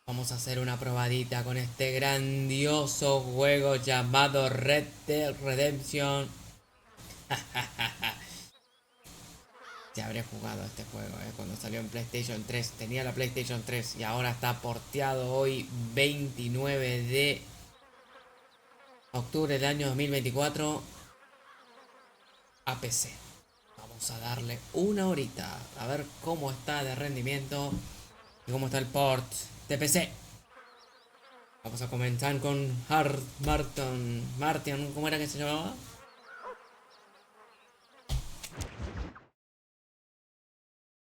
Vamos a hacer una probadita con este grandioso juego llamado Red Dead Redemption. Ya habré jugado este juego, cuando salió en PlayStation 3. Tenía la PlayStation 3 y ahora está porteado hoy 29 de octubre del año 2024 a PC. Vamos a darle una horita a ver cómo está de rendimiento y cómo está el port de PC. Vamos a comenzar con Martin, ¿cómo era que se llamaba?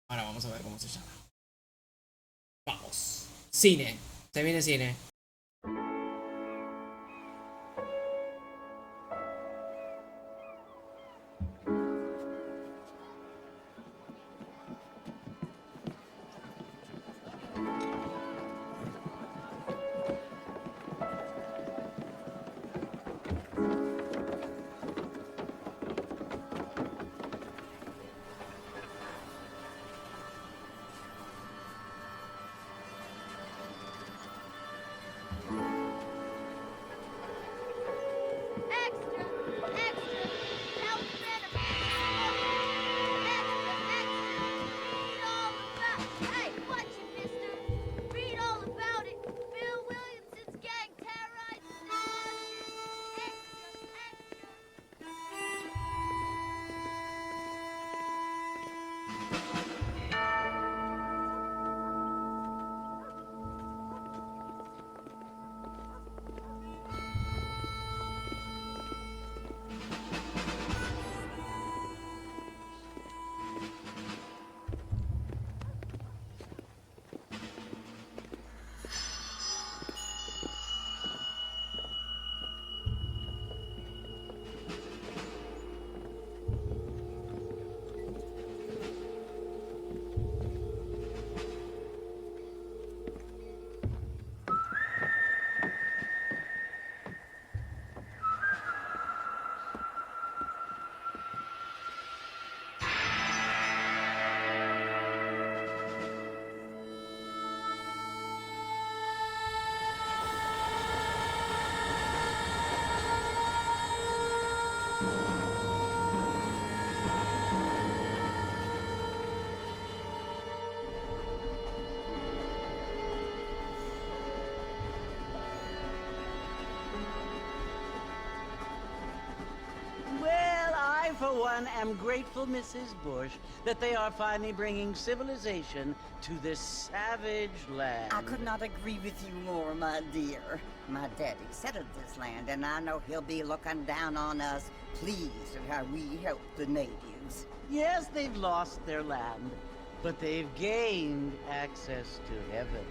Ahora vamos a ver cómo se llama. Vamos. Cine. Se viene cine. For one, am grateful, Mrs. Bush, that they are finally bringing civilization to this savage land. I could not agree with you more, my dear. My daddy settled this land, and I know he'll be looking down on us, pleased at how we help the natives. Yes, they've lost their land, but they've gained access to heaven.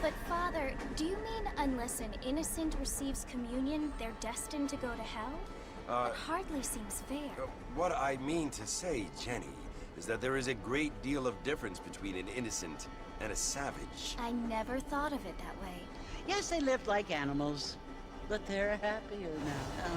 But Father, do you mean unless an innocent receives communion, they're destined to go to hell? That hardly seems fair. What I mean to say, Jenny, is that there is a great deal of difference between an innocent and a savage. I never thought of it that way. Yes, they lived like animals, but they're happier now.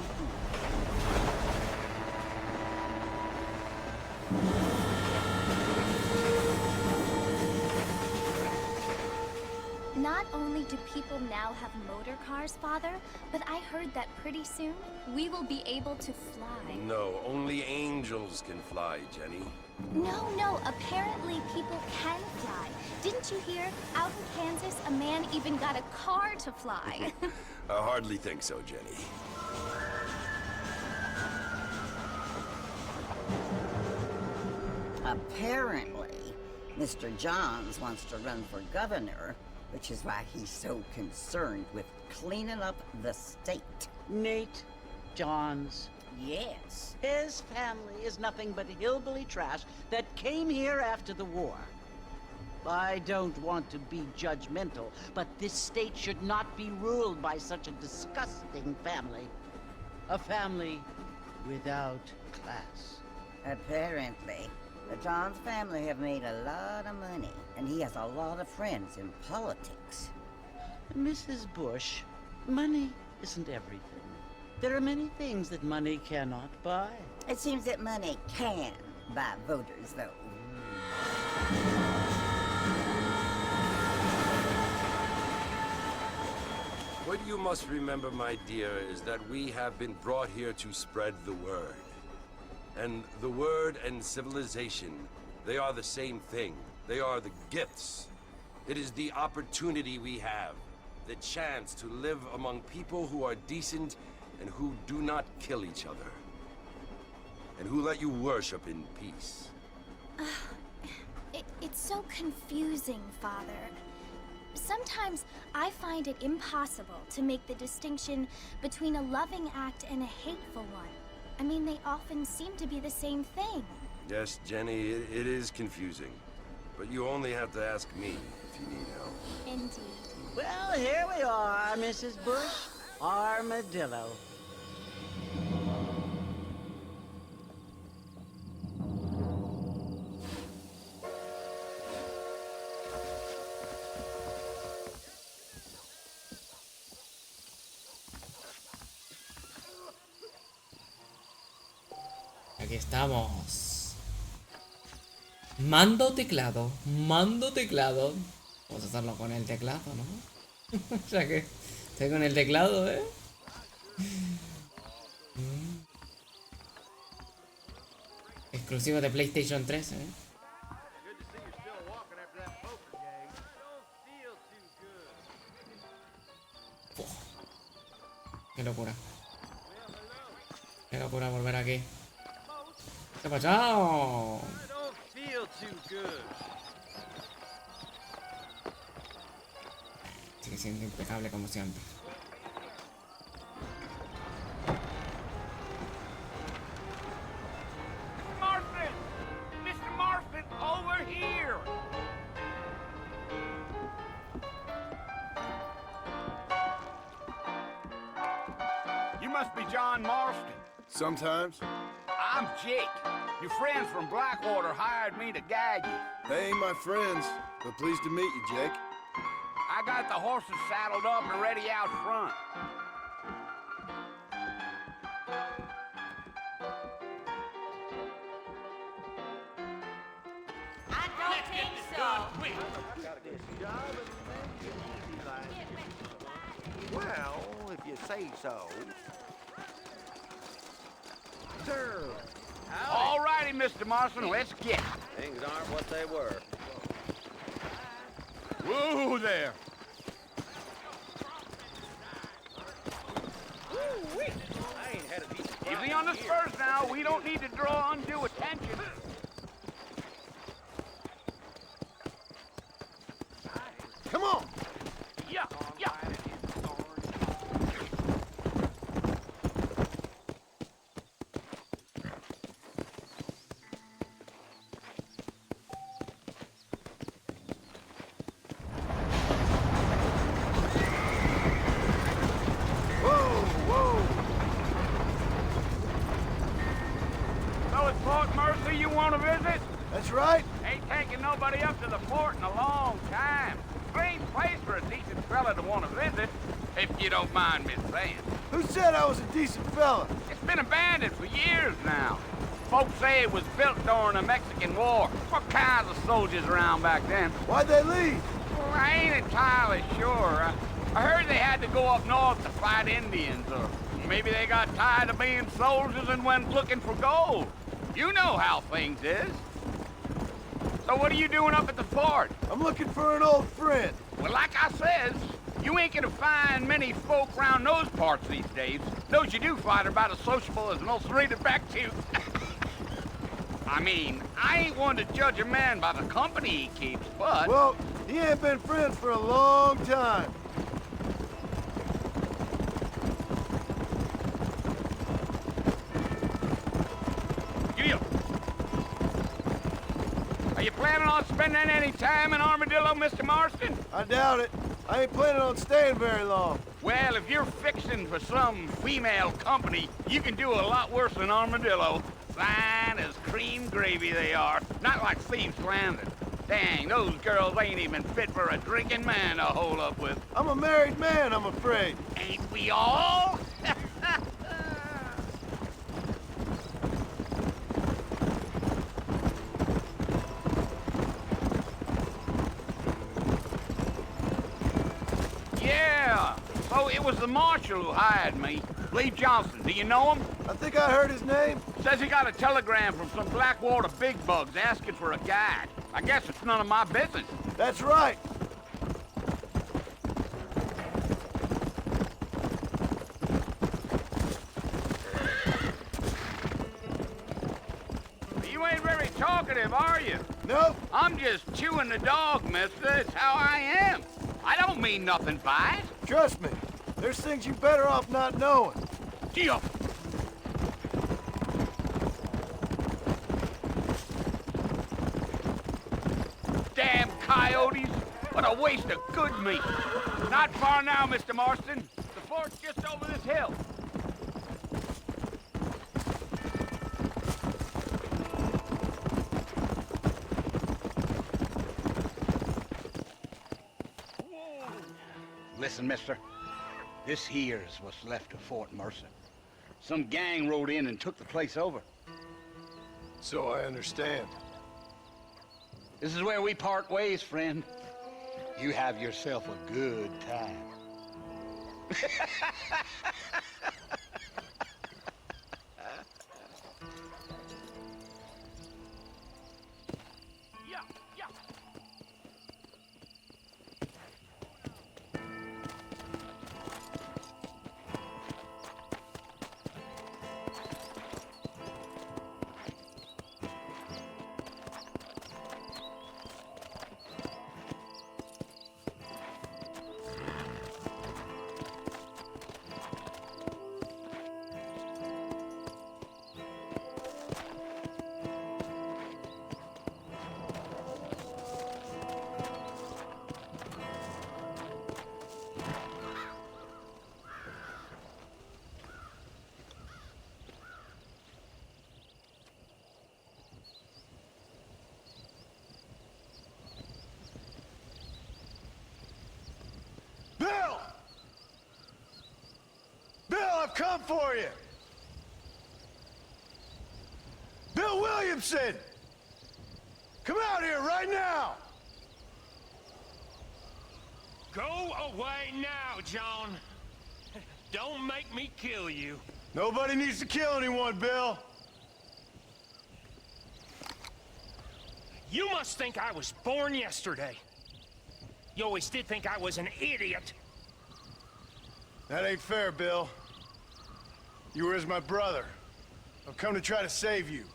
Not only do people now have motor cars, Father, but I heard that pretty soon we will be able to fly. No, only angels can fly, Jenny. No, apparently people can fly. Didn't you hear? Out in Kansas, a man even got a car to fly. I hardly think so, Jenny. Apparently, Mr. Johns wants to run for governor, which is why he's so concerned with cleaning up the state. Nate Johns. Yes. His family is nothing but hillbilly trash that came here after the war. I don't want to be judgmental, but this state should not be ruled by such a disgusting family. A family without class. Apparently. John's family have made a lot of money, and he has a lot of friends in politics. Mrs. Bush, money isn't everything. There are many things that money cannot buy. It seems that money can buy voters, though. What you must remember, my dear, is that we have been brought here to spread the word. And the word and civilization, they are the same thing. They are the gifts. It is the opportunity we have, the chance to live among people who are decent and who do not kill each other. And who let you worship in peace. It's so confusing, Father. Sometimes I find it impossible to make the distinction between a loving act and a hateful one. I mean, they often seem to be the same thing. Yes, Jenny, it is confusing. But you only have to ask me if you need help. Indeed. Well, here we are, Mrs. Bush. Armadillo. Aquí estamos. Mando teclado. Mando teclado. Vamos a hacerlo con el teclado, ¿no? O sea que estoy con el teclado, ¿eh? Exclusivo de PlayStation 3, ¿eh? Uf. Qué locura. Qué locura volver aquí. ¿Qué ha pasado? Sigue siendo impecable como siempre. Marfin! Mr. Marfin, over here! You must be John Marston. Sometimes. I'm Jake. Your friends from Blackwater hired me to guide you. They ain't my friends, but pleased to meet you, Jake. I got the horses saddled up and ready out front. I don't think so. Well, if you say so. Sir. All righty, Mr. Marston, let's get it. Things aren't what they were. Whoa there. I ain't had a decent Easy on the spurs now. We don't need to draw undue attention. Come on! Yeah, yeah. So it's Fort Mercy you want to visit? That's right. Ain't taking nobody up to the fort in a long time. Strange place for a decent fella to want to visit, if you don't mind me saying. Who said I was a decent fella? It's been abandoned for years now. Folks say it was built during the Mexican War. What kinds of soldiers around back then? Why'd they leave? Well, I ain't entirely sure. I heard they had to go up north to fight Indians, or maybe they got tired of being soldiers and went looking for gold. You know how things is. So what are you doing up at the fort? I'm looking for an old friend. Well, like I says, you ain't gonna find many folk around those parts these days. Those you do find are about as sociable as most rated back to. I mean, I ain't one to judge a man by the company he keeps, but... Well, he ain't been friends for a long time. Giddy up. Are you planning on spending any time in Armadillo, Mr. Marston? I doubt it. I ain't planning on staying very long. Well, if you're fixing for some female company, you can do a lot worse than Armadillo. Fine as cream gravy they are. Not like Thieves Landing. Dang, those girls ain't even fit for a drinking man to hole up with. I'm a married man, I'm afraid. Ain't we all? Yeah, so it was the marshal who hired me. Lee Johnson, do you know him? I think I heard his name. Says he got a telegram from some Blackwater big bugs asking for a guide. I guess it's none of my business. That's right. You ain't very talkative, are you? Nope. I'm just chewing the dog, mister. It's how I am. I don't mean nothing by it. Trust me. There's things you better off not knowing. Gee-up. Damn coyotes! What a waste of good meat. Not far now, Mr. Marston. The fort's just over this hill. Listen, mister. This here's what's left of Fort Mercer. Some gang rode in and took the place over. So I understand. This is where we part ways, friend. You have yourself a good time. Bill! Bill, I've come for you! Bill Williamson! Come out here right now! Go away now, John. Don't make me kill you. Nobody needs to kill anyone, Bill. You must think I was born yesterday. You always did think I was an idiot. That ain't fair, Bill. You were as my brother. I've come to try to save you.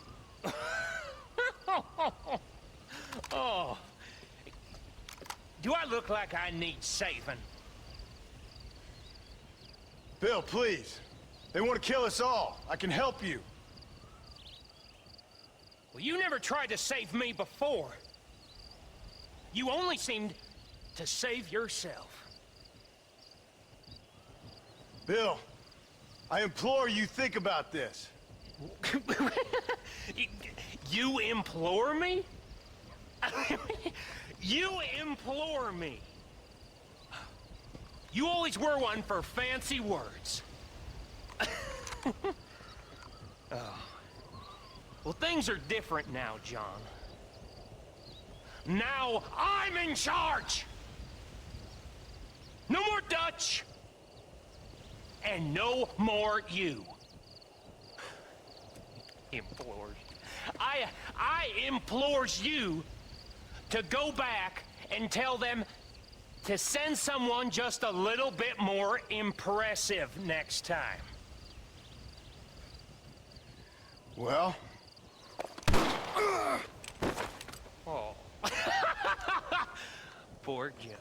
Oh. Do I look like I need saving? Bill, please. They want to kill us all. I can help you. Well, you never tried to save me before. You only seemed to save yourself. Bill, I implore you think about this. You implore me? You implore me? You always were one for fancy words. Oh. Well, things are different now, John. Now I'm in charge! No more Dutch! And no more you. Implores. I implores you to go back and tell them to send someone just a little bit more impressive next time. Well? Oh. Poor John.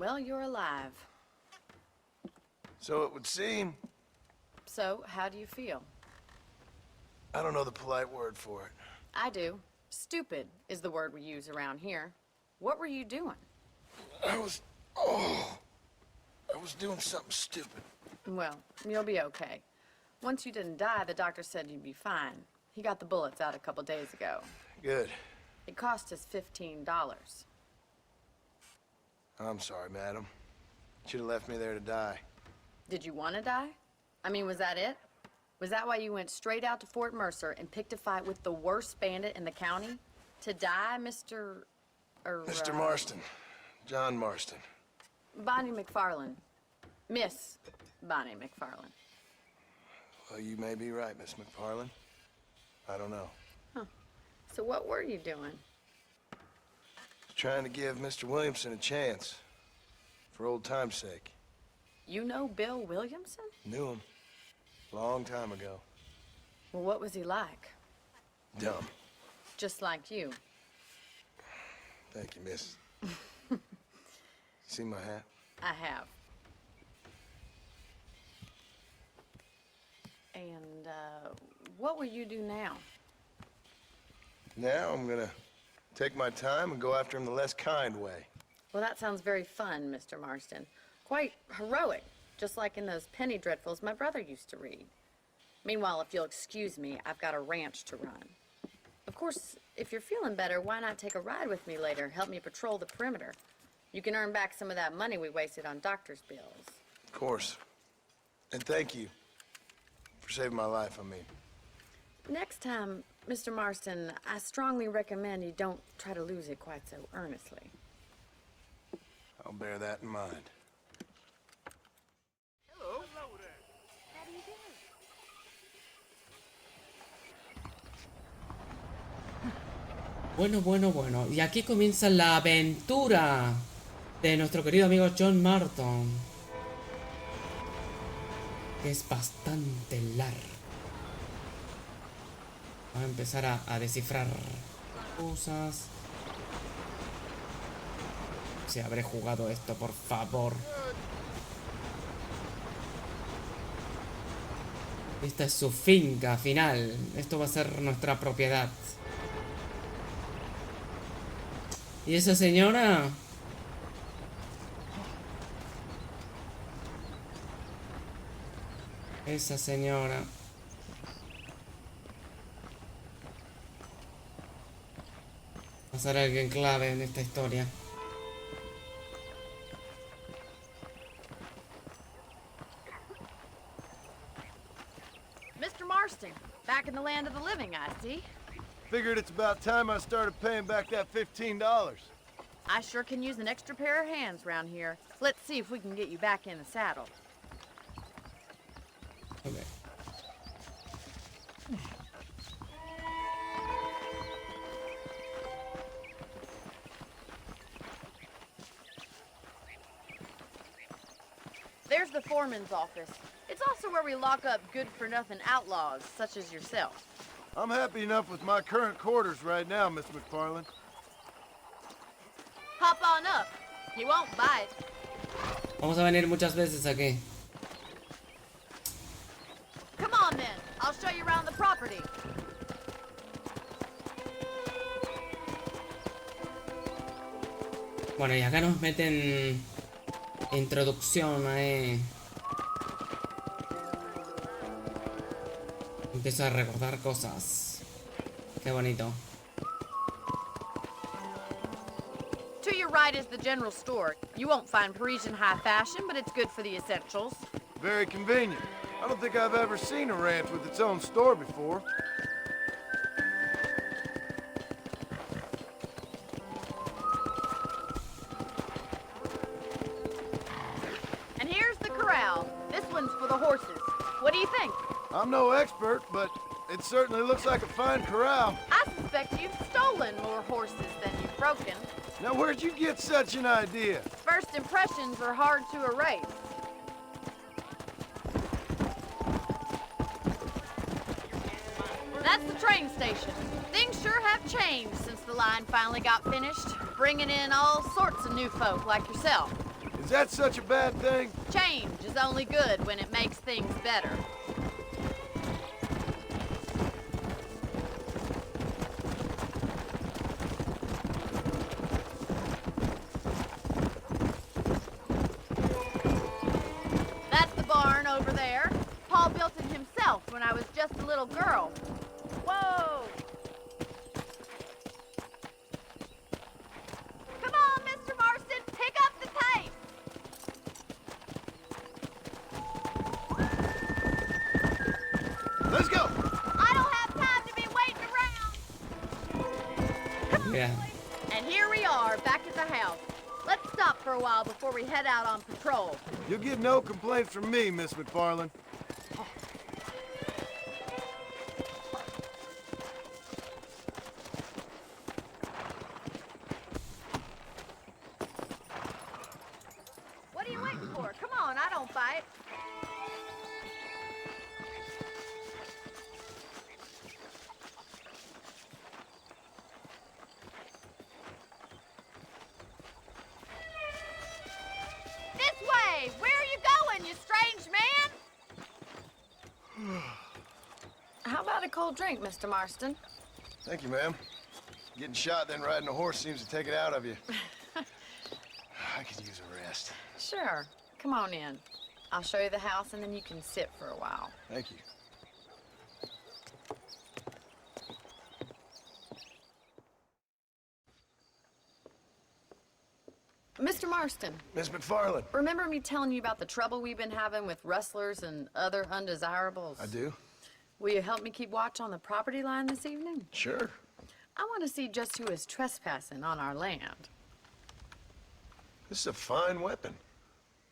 Well, you're alive. So it would seem. So, how do you feel? I don't know the polite word for it. I do. Stupid is the word we use around here. What were you doing? I was doing something stupid. Well, you'll be okay. Once you didn't die, the doctor said you'd be fine. He got the bullets out a couple days ago. Good. It cost us $15. I'm sorry, madam. Should have left me there to die. Did you want to die? I mean, was that it? Was that why you went straight out to Fort Mercer and picked a fight with the worst bandit in the county? To die, Mr. Mr. Marston. John Marston. Bonnie McFarlane. Miss Bonnie McFarlane. Well, you may be right, Miss McFarlane. I don't know. So what were you doing? Trying to give Mr. Williamson a chance. For old time's sake. You know Bill Williamson? Knew him. Long time ago. Well, what was he like? Dumb. Just like you. Thank you, miss. See my hat? I have. And, what will you do now? Now I'm gonna take my time and go after him the less kind way. Well, that sounds very fun, Mr. Marston. Quite heroic, just like in those penny dreadfuls my brother used to read. Meanwhile, if you'll excuse me, I've got a ranch to run. Of course, if you're feeling better, why not take a ride with me later? Help me patrol the perimeter. You can earn back some of that money we wasted on doctor's bills. Of course. And thank you for saving my life, I mean. Next time, Mr. Marston, I strongly recommend you don't try to lose it quite so earnestly. I'll bear that in mind. Hello. How do you do? Bueno. Y aquí comienza la aventura de nuestro querido amigo John Marston. Que es bastante largo. Vamos a empezar a descifrar cosas. Si habré jugado esto, por favor. Esta es su finca final. Esto va a ser nuestra propiedad. ¿Y esa señora? Esa señora. Va a ser alguien clave en esta historia. Mr. Marston, back in the land of the living, I see. Figured it's about time I started paying back that $15. I sure can use an extra pair of hands around here. Let's see if we can get you back in the saddle. Okay. There's the foreman's office. It's also where we lock up good-for-nothing outlaws, such as yourself. I'm happy enough with my current quarters right now, Miss McFarlane. Hop on up. He won't bite. Vamos a venir muchas veces aquí. Come on, then. I'll show you around the property. Bueno, y acá nos meten introducción ahí. Empiezo a recordar cosas. Qué bonito. To your right is the general store. You won't find Parisian high fashion, but it's good for the essentials. Very convenient. I don't think I've ever seen a ranch with its own store before. And here's the corral. This one's for the horses. What do you think? I'm no expert, but it certainly looks like a fine corral. I suspect you've stolen more horses than you've broken. Now, where'd you get such an idea? First impressions are hard to erase. That's the train station. Things sure have changed since the line finally got finished, bringing in all sorts of new folk like yourself. Is that such a bad thing? Change is only good when it makes things better. That's the barn over there. Paul built it himself when I was just a little girl. Whoa! Come on, Mr. Marston, pick up the pace! Let's go! I don't have time to be waiting around. Yeah. And here we are, back at the house. Let's stop for a while before we head out on patrol. You'll get no complaints from me, Miss McFarland. What are you waiting for? Come on, I don't fight. This way! Where are you going, you strange man? How about a cold drink, Mr. Marston? Thank you, ma'am. Getting shot, then riding a horse seems to take it out of you. I could use a rest. Sure. Come on in. I'll show you the house, and then you can sit for a while. Thank you. Mr. Marston, Miss McFarland. remember me telling you about the trouble we've been having with rustlers and other undesirables? I do? Will you help me keep watch on the property line this evening? Sure. I want to see just who is trespassing on our land. This is a fine weapon.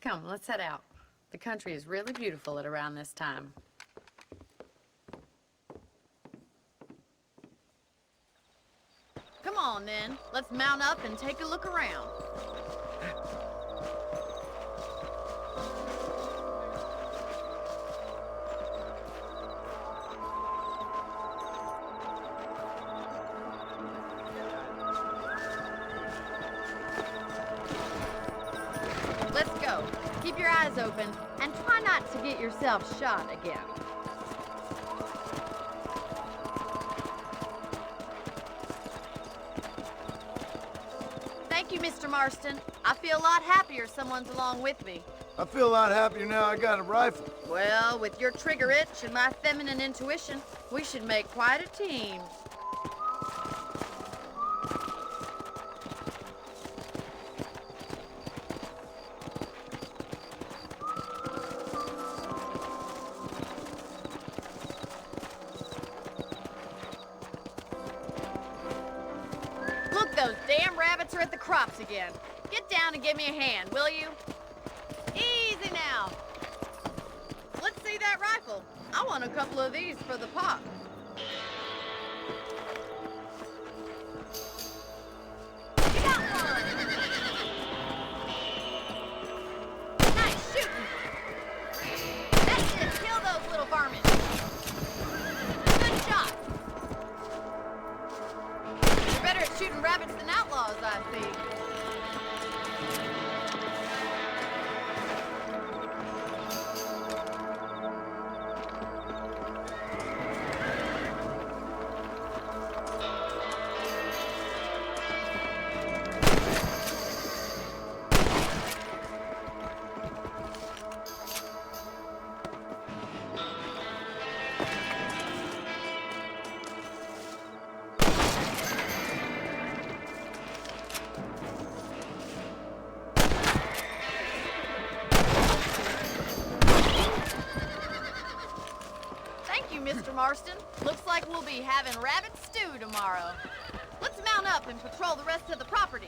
Come, let's head out. The country is really beautiful at around this time. Come on, then. Let's mount up and take a look around. Let's go. Keep your eyes open and try not to get yourself shot again. Thank you, Mr. Marston. I feel a lot happier someone's along with me. I feel a lot happier now I got a rifle. Well, with your trigger itch and my feminine intuition, we should make quite a team. Look, those damn rabbits are at the crops again. Get down and give me a hand, will you? Easy now. Let's see that rifle. I want a couple of these for the pop. You got one. Nice shooting. That's it. Kill those little varmints. Good shot. You're better at shooting rabbits than outlaws, I think. Mr. Marston. Looks like we'll be having rabbit stew tomorrow. Let's mount up and patrol the rest of the property.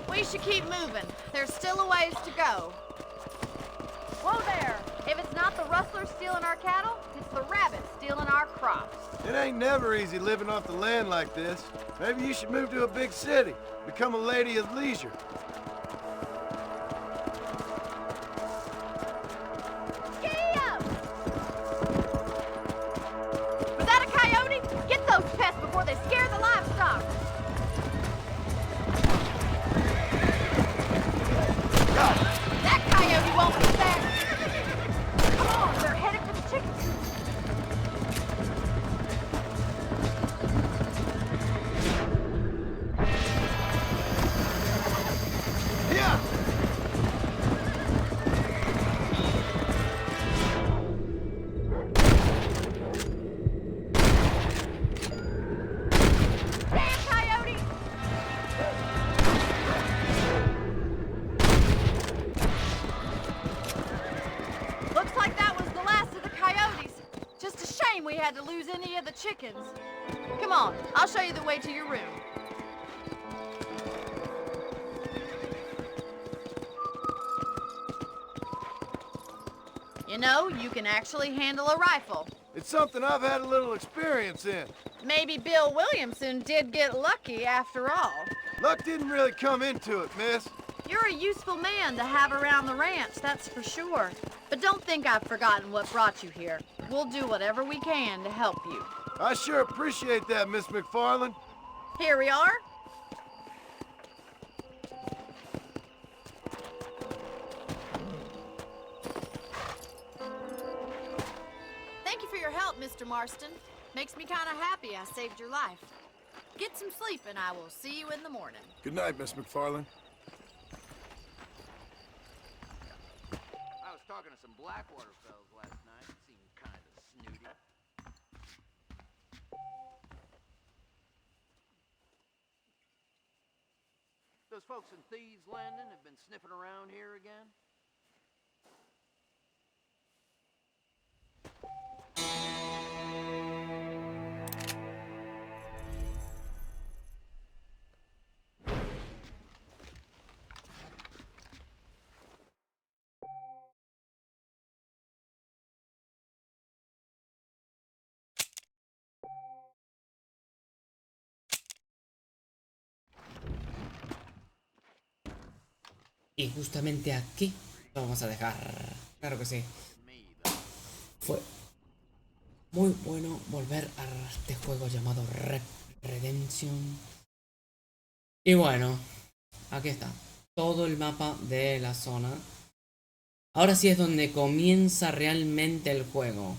We should keep moving. There's still a ways to go. Whoa there! If it's not the rustlers stealing our cattle, it's the rabbits stealing our crops. It ain't never easy living off the land like this. Maybe you should move to a big city, become a lady of leisure. Was that a coyote? Get those pests before they scare the livestock. That coyote won't be back. Come on, they're headed for the chickens. Yeah! Damn coyote! Looks like that was the last of the coyotes. Just a shame we had to lose any of the chickens. Come on, I'll show you the way to your room. You know, you can actually handle a rifle. It's something I've had a little experience in. Maybe Bill Williamson did get lucky after all. Luck didn't really come into it, miss. You're a useful man to have around the ranch, that's for sure. But don't think I've forgotten what brought you here. We'll do whatever we can to help you. I sure appreciate that, Miss McFarland. Here we are. Thank you for your help, Mr. Marston. Makes me kind of happy I saved your life. Get some sleep and I will see you in the morning. Good night, Miss McFarland. I was talking to some Blackwater fellas last night. Seemed kind of snooty. Those folks in Thieves Landing have been sniffing around here again? Y justamente aquí lo vamos a dejar. Claro que sí. Fue muy bueno volver a este juego llamado Red Redemption. Y bueno, aquí está. Todo el mapa de la zona. Ahora sí es donde comienza realmente el juego.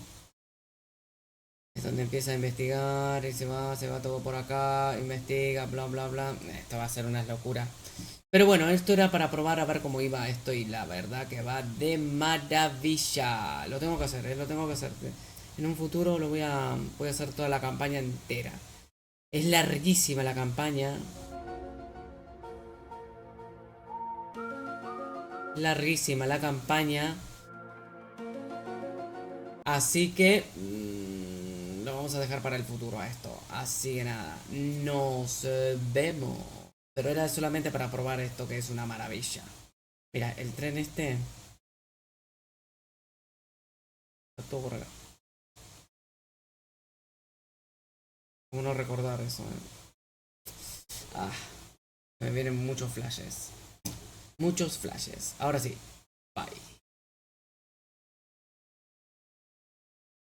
Es donde empieza a investigar y se va todo por acá, investiga, bla bla bla. Esto va a ser una locura. Pero bueno, esto era para probar a ver cómo iba esto y la verdad que va de maravilla. Lo tengo que hacer, lo tengo que hacer. En un futuro voy a hacer toda la campaña entera. Es larguísima la campaña. Larguísima la campaña. Así que lo vamos a dejar para el futuro a esto. Así que nada, nos vemos. Pero era solamente para probar esto que es una maravilla. Mira, el tren este está todo por acá. ¿Cómo no recordar eso? Me vienen muchos flashes. Muchos flashes. Ahora sí. Bye.